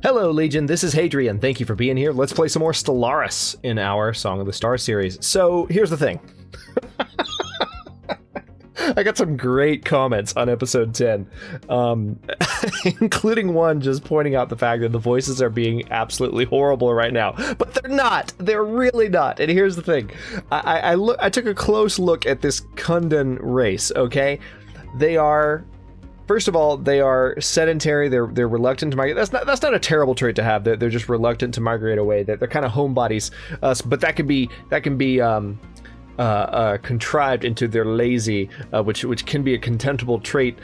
Hello, Legion. This is Hadrian. Thank you for being here. Let's play some more Stellaris in our Song of the Stars series. So, here's the thing. I got some great comments on episode 10, including one just pointing out the fact that the voices are being absolutely horrible right now. But they're not. They're really not. And here's the thing. I took a close look at this Kundan race, okay? They are... First of all, they are sedentary. They're reluctant to migrate. That's not a terrible trait to have. They're just reluctant to migrate away. They're kind of homebodies. But that can be contrived into their lazy, which can be a contemptible trait.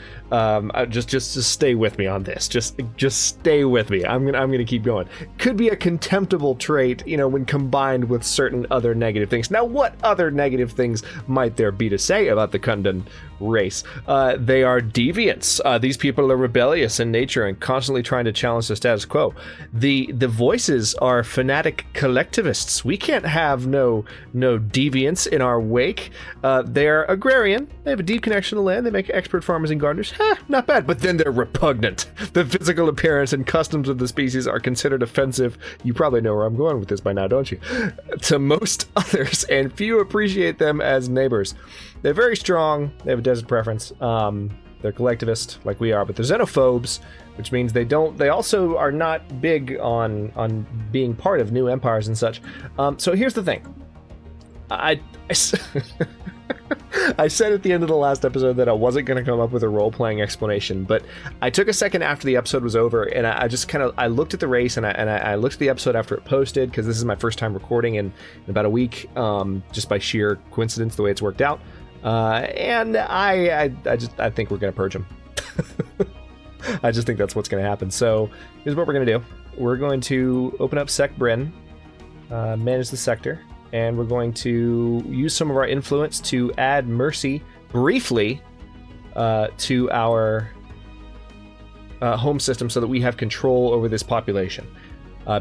Just stay with me on this. Just stay with me. I'm gonna keep going. Could be a contemptible trait, when combined with certain other negative things. Now, what other negative things might there be to say about the Kundan race? They are deviants. These people are rebellious in nature and constantly trying to challenge the status quo. The voices are fanatic collectivists. We can't have no deviants in our wake. They're agrarian. They have a deep connection to land. They make expert farmers and gardeners. Not bad. But then they're repugnant. The physical appearance and customs of the species are considered offensive. You probably know where I'm going with this by now, don't you? To most others, and few appreciate them as neighbors. They're very strong. They have a desert preference. They're collectivist like we are, but they're xenophobes, which means they also are not big on being part of new empires and such. So here's the thing. I said at the end of the last episode that I wasn't going to come up with a role-playing explanation, but I took a second after the episode was over, and I just I looked at the race, and I looked at the episode after it posted, because this is my first time recording in about a week, just by sheer coincidence, the way it's worked out. And I think we're going to purge them. I just think that's what's going to happen. So here's what we're going to do. We're going to open up Sec Bryn, manage the sector, and we're going to use some of our influence to add mercy briefly to our home system so that we have control over this population,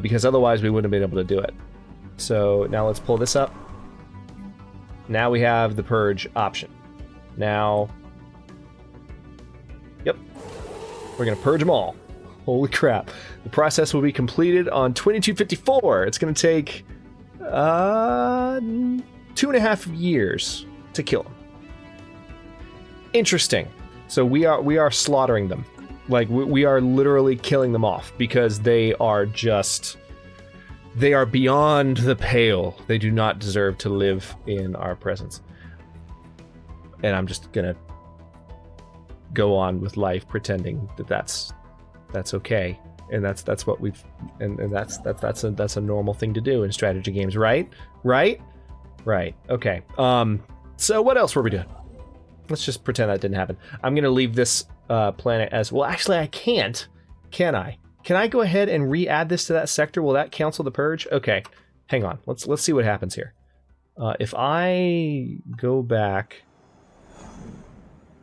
because otherwise we wouldn't have been able to do it. So now let's pull this up. Now we have the purge option. Now, yep, we're going to purge them all. Holy crap. The process will be completed on 2254. It's going to take 2.5 years to kill them. Interesting. So we are slaughtering them. Like, we are literally killing them off because they are beyond the pale. They do not deserve to live in our presence. And I'm just gonna go on with life pretending that that's okay. And that's what we've and that's a normal thing to do in strategy games, right? Right. Okay. So what else were we doing? Let's just pretend that didn't happen. I'm gonna leave this planet as well. Actually, I can't. Can I? Can I go ahead and re-add this to that sector? Will that cancel the purge? Okay, hang on. Let's see what happens here. If I go back,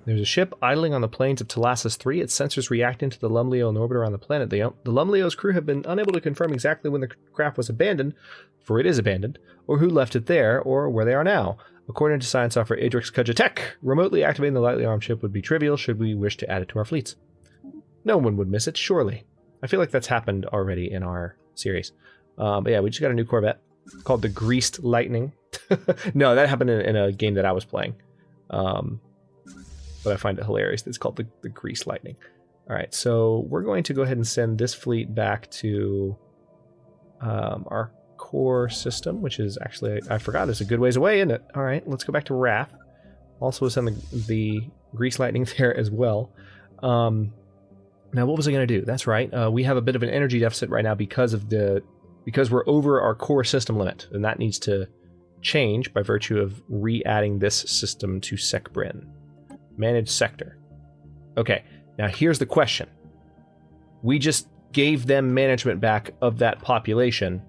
there's a ship idling on the plains of Talasis 3. Its sensors reacting to the Lumleo in orbit around the planet. The Lumleo's crew have been unable to confirm exactly when the craft was abandoned, for it is abandoned, or who left it there, or where they are now. According to science officer Adrix Kujatek, remotely activating the lightly armed ship would be trivial should we wish to add it to our fleets. No one would miss it, surely. I feel like that's happened already in our series. But yeah, we just got a new Corvette called the Greased Lightning. No, that happened in a game that I was playing. But I find it hilarious. It's called the Greased Lightning. All right, so we're going to go ahead and send this fleet back to our core system, which is actually, I forgot, it's a good ways away, isn't it? All right, let's go back to Wrath. Also send the Greased Lightning there as well. Now, what was I going to do? That's right. We have a bit of an energy deficit right now because we're over our core system limit, and that needs to change by virtue of re-adding this system to Sec Bryn. Manage sector. Okay, now here's the question. We just gave them management back of that population.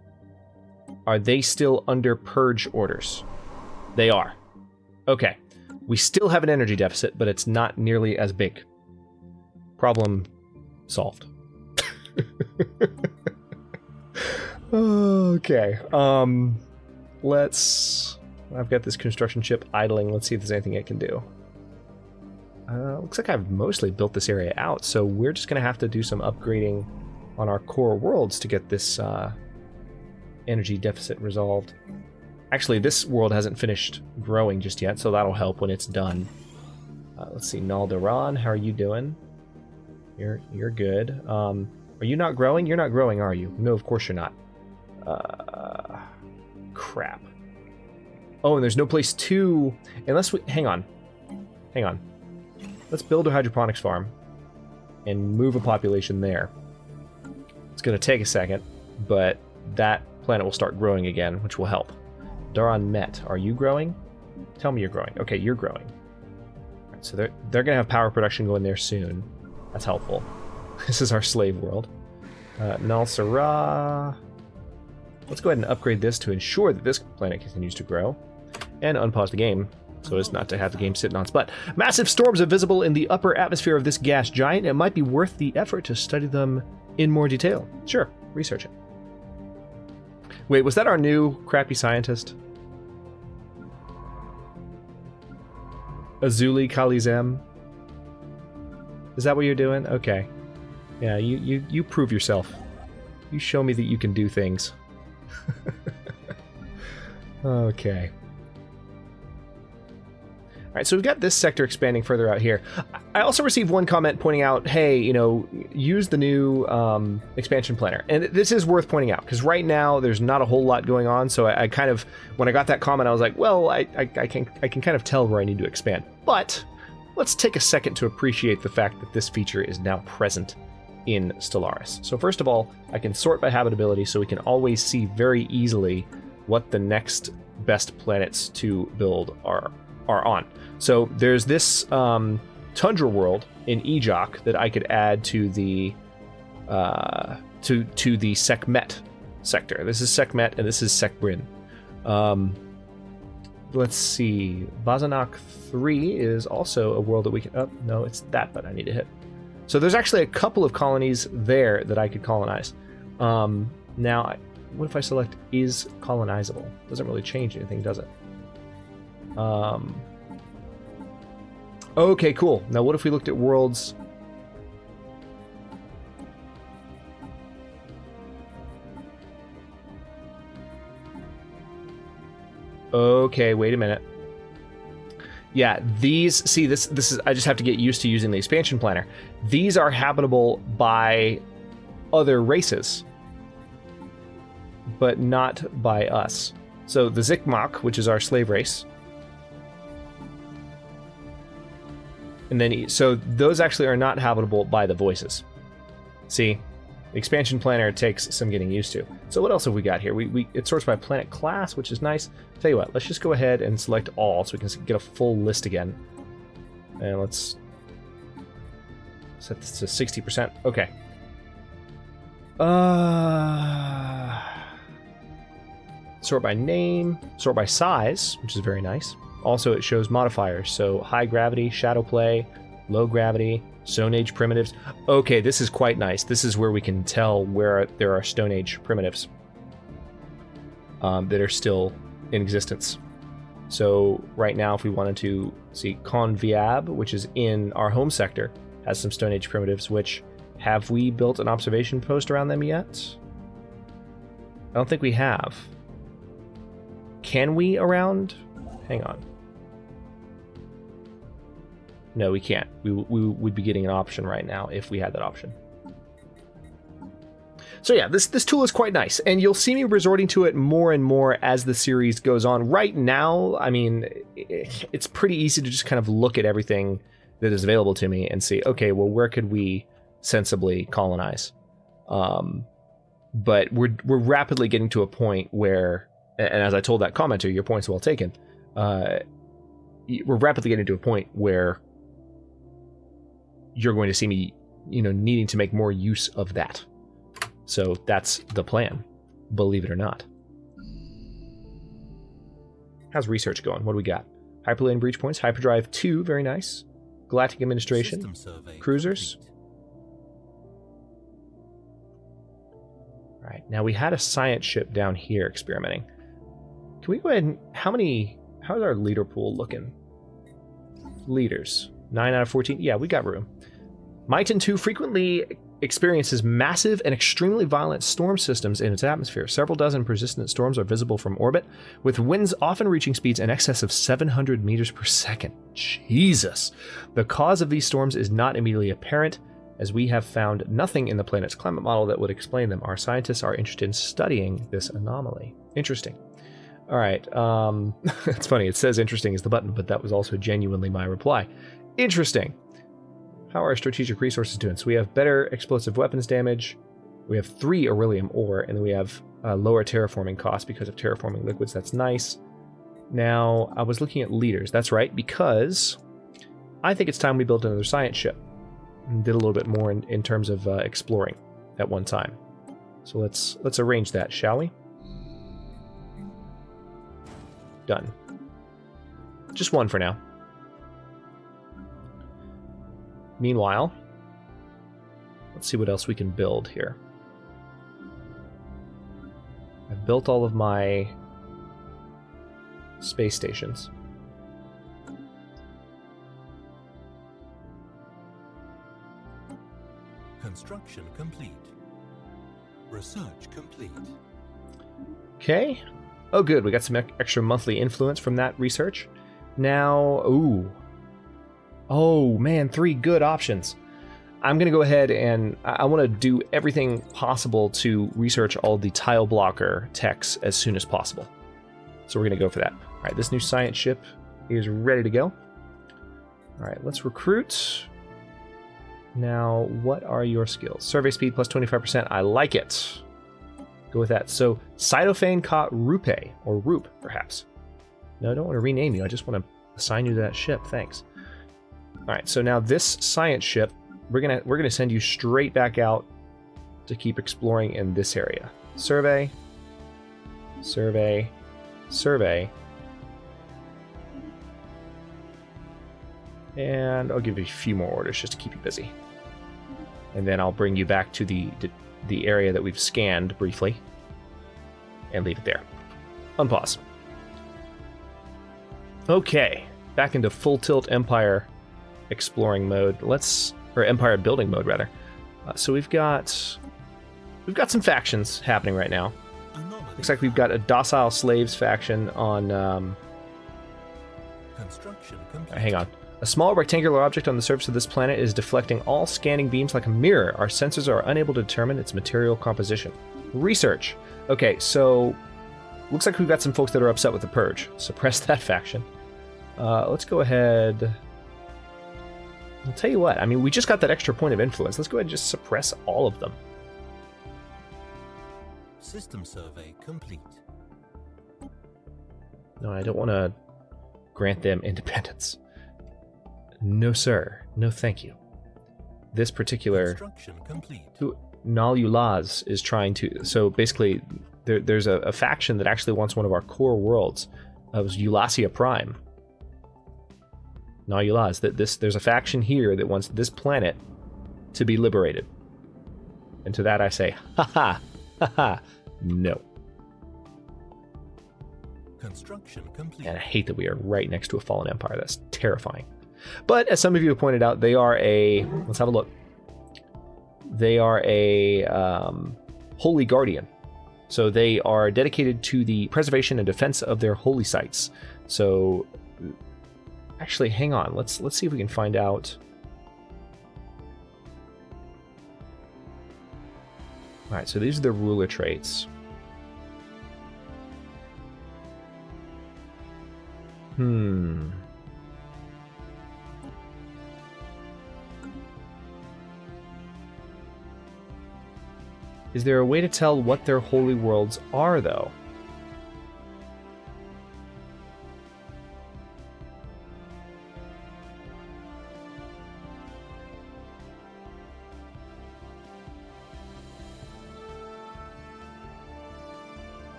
Are they still under purge orders? They are. Okay, we still have an energy deficit, but it's not nearly as big. Problem solved. Okay. I've got this construction ship idling. Let's see if there's anything it can do. Looks like I've mostly built this area out, so we're just going to have to do some upgrading on our core worlds to get this energy deficit resolved. Actually, this world hasn't finished growing just yet, so that'll help when it's done. Let's see, Naldaran, how are you doing? You're good. Are you not growing? You're not growing, are you? No, of course you're not. Crap. Oh, and there's no place to... Unless we... Hang on. Let's build a hydroponics farm and move a population there. It's going to take a second, but that planet will start growing again, which will help. Daran Met, are you growing? Tell me you're growing. Okay, you're growing. Right, so they're going to have power production going there soon. That's helpful. This is our slave world. Nal Sarah. Let's go ahead and upgrade this to ensure that this planet continues to grow. And unpause the game, so as not to have the game sitting on its butt. Massive storms are visible in the upper atmosphere of this gas giant. It might be worth the effort to study them in more detail. Sure, research it. Wait, was that our new crappy scientist? Azuli Kalizem? Is that what you're doing? Okay. Yeah, you prove yourself. You show me that you can do things. Okay. All right, so we've got this sector expanding further out here. I also received one comment pointing out, hey, you know, use the new expansion planner. And this is worth pointing out, because right now there's not a whole lot going on, so I kind of, when I got that comment, I was like, well, I can kind of tell where I need to expand. But let's take a second to appreciate the fact that this feature is now present in Stellaris. So first of all, I can sort by habitability, so we can always see very easily what the next best planets to build are on. So there's this tundra world in Ejok that I could add to the to the Sekhmet sector. This is Sekhmet and this is Sekbrin. Let's see. Vazanak 3 is also a world that we can... Oh, no, it's that button I need to hit. So there's actually a couple of colonies there that I could colonize. Now, what if I select is colonizable? Doesn't really change anything, does it? Okay, cool. Now what if we looked at worlds? Okay, wait a minute. Yeah, these, see, this is, I just have to get used to using the expansion planner. These are habitable by other races, but not by us. So the Zikmak, which is our slave race, and then, so those actually are not habitable by the voices. See, the expansion planner takes some getting used to. So what else have we got here? It sorts by planet class, which is nice. Tell you what, let's just go ahead and select all so we can get a full list again. And let's set this to 60%. Okay. Sort by name, sort by size, which is very nice. Also, it shows modifiers, so high gravity, shadow play, low gravity, Stone Age primitives. Okay, this is quite nice. This is where we can tell where there are Stone Age primitives that are still in existence. So right now, if we wanted to see Conviab, which is in our home sector, has some Stone Age primitives, which, have we built an observation post around them yet? I don't think we have. Can we around? Hang on. No, we can't. We would be getting an option right now if we had that option. So yeah, this tool is quite nice, and you'll see me resorting to it more and more as the series goes on. Right now, I mean, it's pretty easy to just kind of look at everything that is available to me and see, okay, well, where could we sensibly colonize? But we're rapidly getting to a point where, and as I told that commenter, your point's well taken, we're rapidly getting to a point where you're going to see me, needing to make more use of that. So that's the plan, believe it or not. How's research going? What do we got? Hyperlane breach points, hyperdrive 2, very nice. Galactic administration, cruisers. All right, now we had a science ship down here experimenting. Can we go ahead and, how's our leader pool looking? Leaders, 9 out of 14. Yeah, we got room. Mighton 2 frequently experiences massive and extremely violent storm systems in its atmosphere. Several dozen persistent storms are visible from orbit, with winds often reaching speeds in excess of 700 meters per second. Jesus! The cause of these storms is not immediately apparent, as we have found nothing in the planet's climate model that would explain them. Our scientists are interested in studying this anomaly. Interesting. All right. It's funny. It says interesting is the button, but that was also genuinely my reply. Interesting. How are our strategic resources doing? So we have better explosive weapons damage. We have 3 beryllium ore, and then we have lower terraforming costs because of terraforming liquids. That's nice. Now, I was looking at leaders. That's right, because I think it's time we built another science ship. And did a little bit more in terms of exploring at one time. So let's arrange that, shall we? Done. Just one for now. Meanwhile, let's see what else we can build here. I've built all of my space stations. Construction complete. Research complete. Okay. Oh, good. We got some extra monthly influence from that research. Now, ooh. Oh, man, 3 good options. I'm going to go ahead and I want to do everything possible to research all the tile blocker techs as soon as possible. So we're going to go for that. All right, this new science ship is ready to go. All right, let's recruit. Now, what are your skills? Survey speed plus 25%. I like it. Go with that. So, Cytophane Ka Rupe, or Roop, perhaps. No, I don't want to rename you. I just want to assign you to that ship. Thanks. All right, so now this science ship, we're gonna send you straight back out to keep exploring in this area. Survey, survey, survey, and I'll give you a few more orders just to keep you busy, and then I'll bring you back to the area that we've scanned briefly, and leave it there. Unpause. Okay, back into full tilt Empire exploring mode. Or Empire building mode rather. So we've got some factions happening right now. Looks like we've got a docile slaves faction on. Hang on. A small rectangular object on the surface of this planet is deflecting all scanning beams like a mirror. Our sensors are unable to determine its material composition. Research. Okay, so looks like we've got some folks that are upset with the Purge. Suppress that faction. Let's go ahead. I'll tell you what, I mean, we just got that extra point of influence. Let's go ahead and just suppress all of them. System survey complete. No, I don't want to grant them independence. No, sir. No, thank you. This particular... Construction complete. Nalulaz is trying to... So basically, there's a faction that actually wants one of our core worlds. It was Eulasia Prime. Nalulaz, there's a faction here that wants this planet to be liberated. And to that I say, no. Construction complete. And I hate that we are right next to a fallen empire. That's terrifying. But as some of you have pointed out, they are a... Let's have a look. They are a holy guardian. So they are dedicated to the preservation and defense of their holy sites. So... Actually, hang on. Let's see if we can find out. All right, so these are the ruler traits. Is there a way to tell what their holy worlds are, though?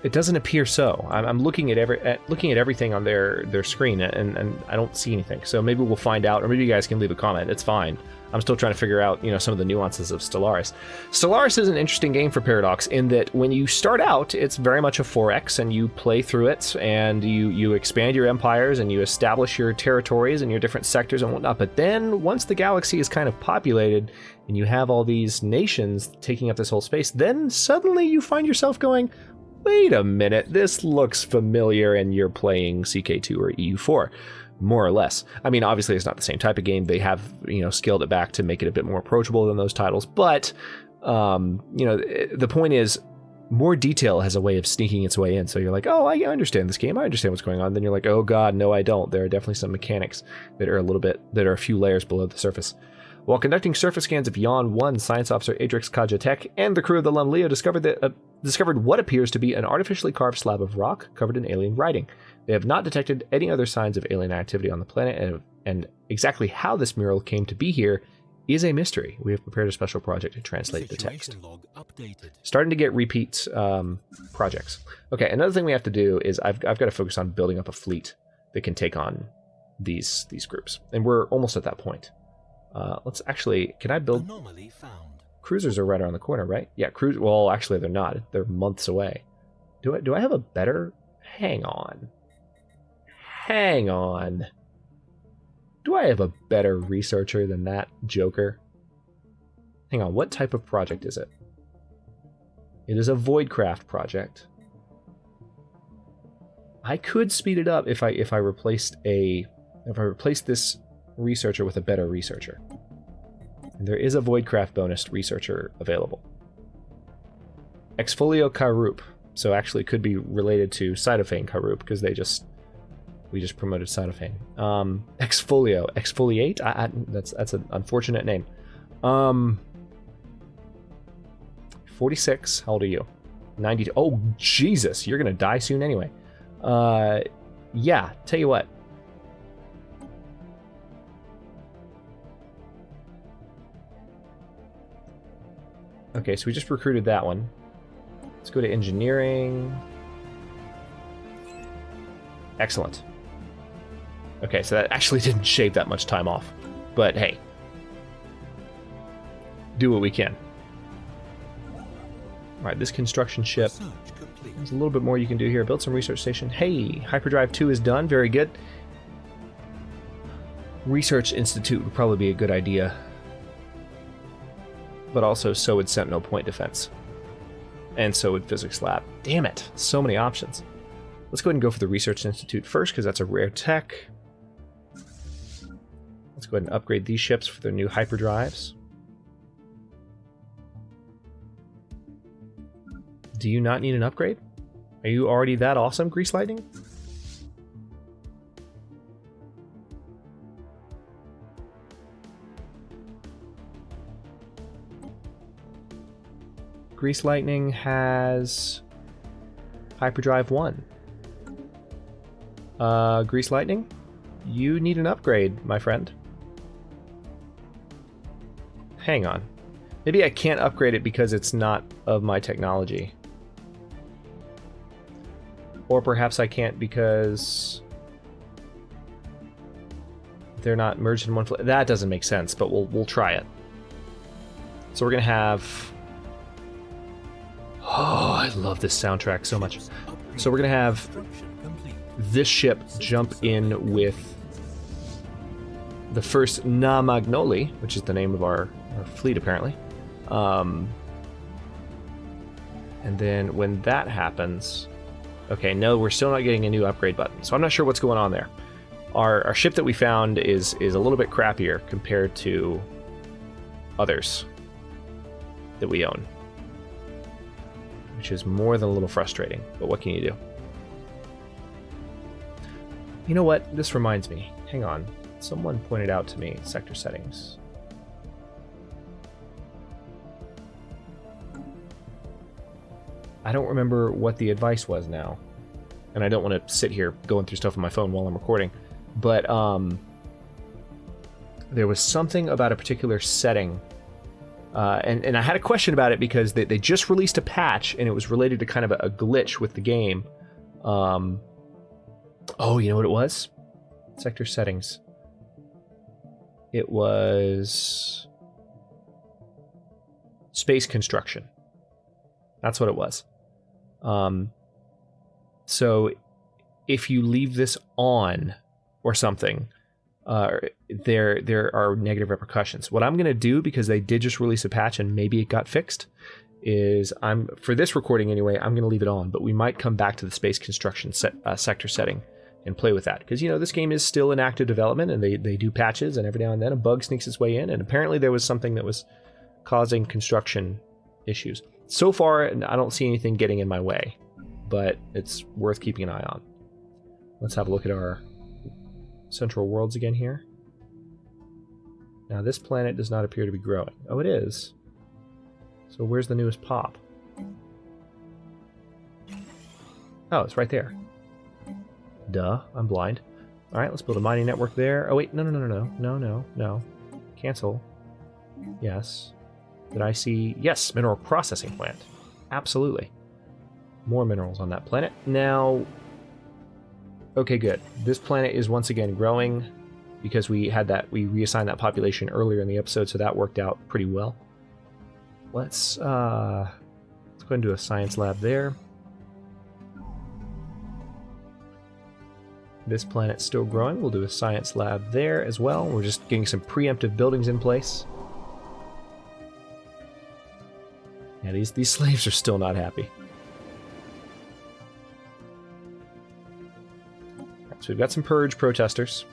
It doesn't appear so. I'm looking at everything on their screen, and I don't see anything. So maybe we'll find out, or maybe you guys can leave a comment. It's fine. I'm still trying to figure out, some of the nuances of Stellaris. Stellaris is an interesting game for Paradox in that when you start out, it's very much a 4X, and you play through it, and you expand your empires, and you establish your territories and your different sectors and whatnot. But then once the galaxy is kind of populated, and you have all these nations taking up this whole space, then suddenly you find yourself going, wait a minute, this looks familiar, and you're playing CK2 or EU4, more or less. I mean, obviously it's not the same type of game. They have, scaled it back to make it a bit more approachable than those titles, but, the point is, more detail has a way of sneaking its way in. So you're like, oh, I understand this game. I understand what's going on. Then you're like, oh god, no, I don't. There are definitely some mechanics that are a few layers below the surface. While conducting surface scans of Yon 1, Science Officer Adrix Kajatek and the crew of the Lum Leo discovered what appears to be an artificially carved slab of rock covered in alien writing. They have not detected any other signs of alien activity on the planet, and exactly how this mural came to be here is a mystery. We have prepared a special project to translate the text. Starting to get repeat projects. Okay, another thing we have to do is I've got to focus on building up a fleet that can take on these groups, and we're almost at that point. Let's actually, can I build? Anomaly found. Cruisers are right around the corner, right? Yeah, well, actually they're not. They're months away. Do I have a better? Hang on. Do I have a better researcher than that joker? Hang on, what type of project is it? It is a Voidcraft project. I could speed it up if I replaced this researcher with a better researcher. And there is a Voidcraft bonus researcher available. Exfolio Karup. So actually it could be related to Cytophane Karup because we just promoted Cytophane. Exfoliate? That's an unfortunate name. 46. How old are you? 92. Oh, Jesus. You're going to die soon anyway. Yeah, tell you what. Okay, so we just recruited that one. Let's go to engineering. Excellent. Okay, so that actually didn't shave that much time off. But hey, do what we can. Alright, this construction ship. There's a little bit more you can do here. Build some research station. Hey, Hyperdrive 2 is done. Very good. Research Institute would probably be a good idea. But also, so would Sentinel Point Defense. And so would Physics Lab. Damn it, so many options. Let's go ahead and go for the Research Institute first, because that's a rare tech. Let's go ahead and upgrade these ships for their new hyperdrives. Do you not need an upgrade? Are you already that awesome, Grease Lightning? Grease Lightning has Hyperdrive 1. Grease Lightning, you need an upgrade, my friend. Hang on. Maybe I can't upgrade it because it's not of my technology. Or perhaps I can't because they're not merged in one fleet. That doesn't make sense, but we'll try it. So we're gonna have... Oh, I love this soundtrack so much. So we're gonna have this ship jump in with the first Na Magnoli, which is the name of our fleet apparently. And then when that happens, okay, no, we're still not getting a new upgrade button, so I'm not sure what's going on there. Our ship that we found is a little bit crappier compared to others that we own, which is more than a little frustrating, but what can you do? You know what? This reminds me. Hang on. Someone pointed out to me sector settings. I don't remember what the advice was now, and I don't want to sit here going through stuff on my phone while I'm recording, but there was something about a particular setting And I had a question about it because they just released a patch and it was related to kind of a glitch with the game. Oh, you know what it was? Sector settings. It was space construction. That's what it was. So if you leave this on or something, there are negative repercussions. What I'm going to do, because they did just release a patch and maybe it got fixed, is for this recording anyway, I'm going to leave it on, but we might come back to the space construction sector setting and play with that. Because, this game is still in active development and they do patches, and every now and then a bug sneaks its way in, and apparently there was something that was causing construction issues. So far, I don't see anything getting in my way, but it's worth keeping an eye on. Let's have a look at our central worlds again here. Now this planet does not appear to be growing. Oh, it is. So where's the newest pop? Oh, it's right there. Duh, I'm blind. Alright, let's build a mining network there. Oh wait, no. Cancel. Yes. Did I see... Yes, mineral processing plant. Absolutely. More minerals on that planet. Now... Okay, good. This planet is once again growing because we reassigned that population earlier in the episode, so that worked out pretty well. Let's go ahead and do a science lab there. This planet's still growing. We'll do a science lab there as well. We're just getting some preemptive buildings in place. Yeah, these slaves are still not happy. Right, so we've got some purge protesters.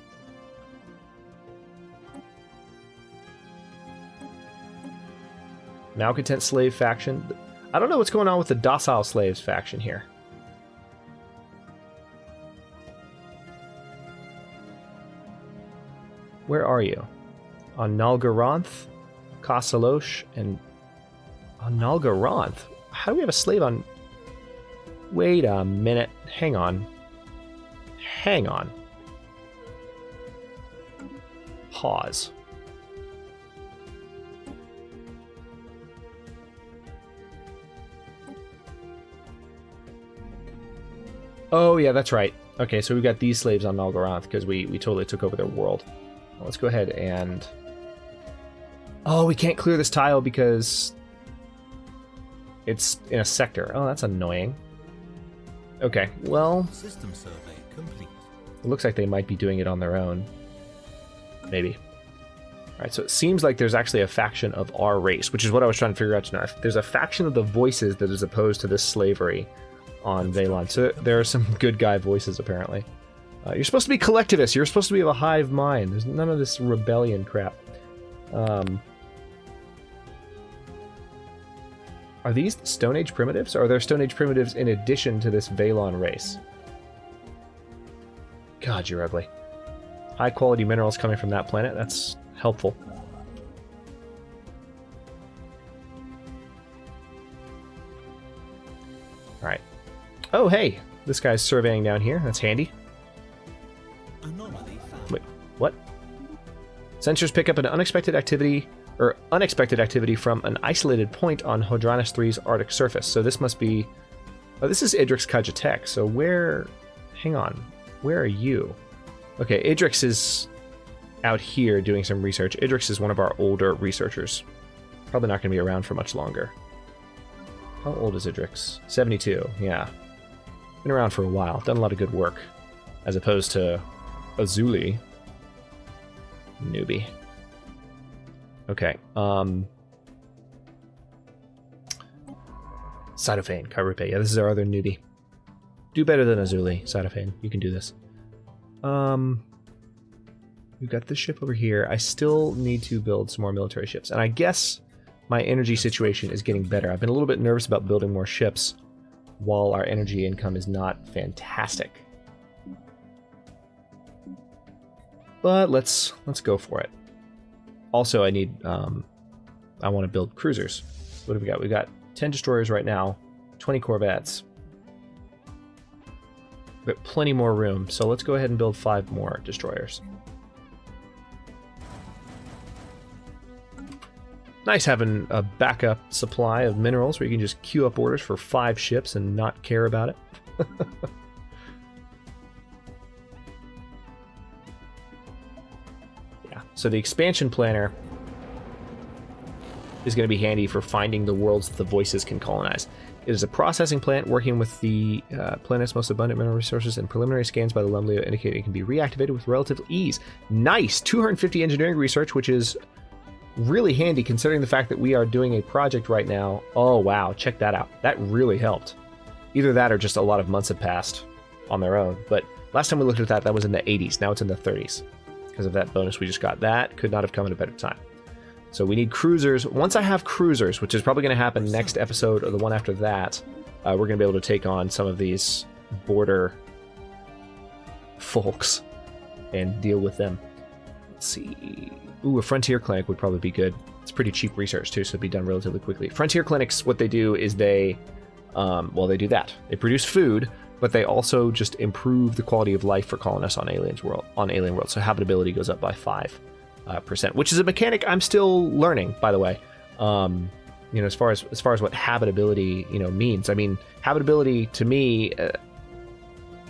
Malcontent slave faction. I don't know what's going on with the docile slaves faction here. Where are you? On Nalgaranth, Kasalosh, and... On Nalgaranth? How do we have a slave on... Wait a minute. Hang on. Pause. Oh, yeah, that's right. Okay, so we've got these slaves on Nalgaranth because we totally took over their world. Let's go ahead and... Oh, we can't clear this tile because it's in a sector. Oh, that's annoying. Okay, well... System survey complete. It looks like they might be doing it on their own. Maybe. Alright, so it seems like there's actually a faction of our race, which is what I was trying to figure out tonight. There's a faction of the voices that is opposed to this slavery on Valon. So there are some good guy voices, apparently. You're supposed to be collectivist. You're supposed to be of a hive mind. There's none of this rebellion crap. Are these Stone Age primitives? Or are there Stone Age primitives in addition to this Valon race? God, you're ugly. High quality minerals coming from that planet. That's helpful. Alright. Oh, hey! This guy's surveying down here. That's handy. Anomaly found. Wait, what? Sensors pick up an unexpected activity from an isolated point on Hadrian 3's Arctic surface. So this must be... Oh, this is Idrix Kajatek. So where... Hang on. Where are you? Okay, Idrix is out here doing some research. Idrix is one of our older researchers. Probably not going to be around for much longer. How old is Idrix? 72, yeah. Been around for a while. Done a lot of good work. As opposed to Azuli. Newbie. Okay, Cytophane, Kairupe. Yeah, this is our other newbie. Do better than Azuli, Cytophane. You can do this. We've got this ship over here. I still need to build some more military ships. And I guess my energy situation is getting better. I've been a little bit nervous about building more ships while our energy income is not fantastic. But let's go for it. Also, I need, I want to build cruisers. What have we got? We've got 10 destroyers right now, 20 corvettes. We've got plenty more room, so let's go ahead and build 5 more destroyers. Nice having a backup supply of minerals where you can just queue up orders for 5 ships and not care about it. Yeah, so the expansion planner is going to be handy for finding the worlds that the voices can colonize. It is a processing plant working with the planet's most abundant mineral resources, and preliminary scans by the Lumleo indicate it can be reactivated with relative ease. Nice! 250 engineering research, which is really handy considering the fact that we are doing a project right now. Oh wow, check that out. That really helped. Either that or just a lot of months have passed on their own. But last time we looked at that was in the 80s. Now it's in the 30s. Because of that bonus we just got. That could not have come at a better time. So we need cruisers. Once I have cruisers, which is probably going to happen next episode or the one after that, we're going to be able to take on some of these border folks and deal with them. Let's see. Ooh, a frontier clinic would probably be good. It's pretty cheap research too, so it'd be done relatively quickly. Frontier clinics, what they do is they do that. They produce food, but they also just improve the quality of life for colonists on alien world. So habitability goes up by 5%, which is a mechanic I'm still learning, by the way. As far as what habitability means. I mean, habitability to me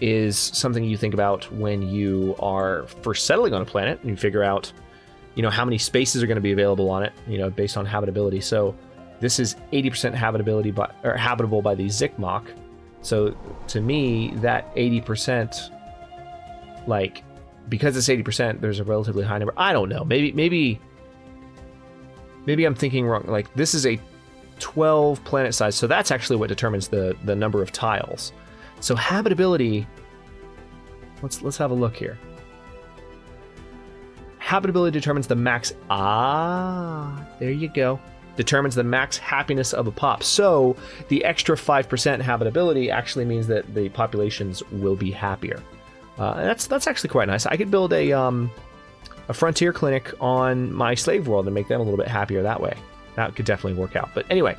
is something you think about when you are first settling on a planet and you figure out how many spaces are going to be available on it, based on habitability. So this is 80% habitable by the Zikmok. So to me, that 80%, because it's 80%, there's a relatively high number. I don't know. Maybe I'm thinking wrong. Like, this is a 12 planet size, so that's actually what determines the number of tiles. So habitability. Let's have a look here. Habitability determines the max. There you go. Determines the max happiness of a pop. So the extra 5% habitability actually means that the populations will be happier. That's actually quite nice. I could build a frontier clinic on my slave world and make them a little bit happier that way. That could definitely work out. But anyway,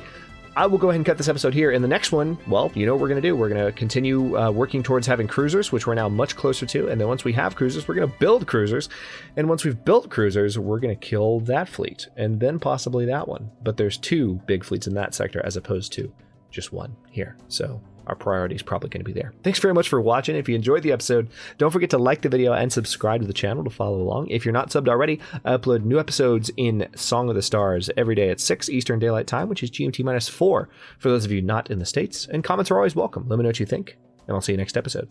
I will go ahead and cut this episode here. In the next one, well, you know what we're going to do. We're going to continue working towards having cruisers, which we're now much closer to. And then once we have cruisers, we're going to build cruisers. And once we've built cruisers, we're going to kill that fleet. And then possibly that one. But there's 2 big fleets in that sector as opposed to just 1 here. So our priority is probably going to be there. Thanks very much for watching. If you enjoyed the episode, don't forget to like the video and subscribe to the channel to follow along. If you're not subbed already, I upload new episodes in Song of the Stars every day at 6 Eastern Daylight Time, which is GMT-4 for those of you not in the States. And comments are always welcome. Let me know what you think, and I'll see you next episode.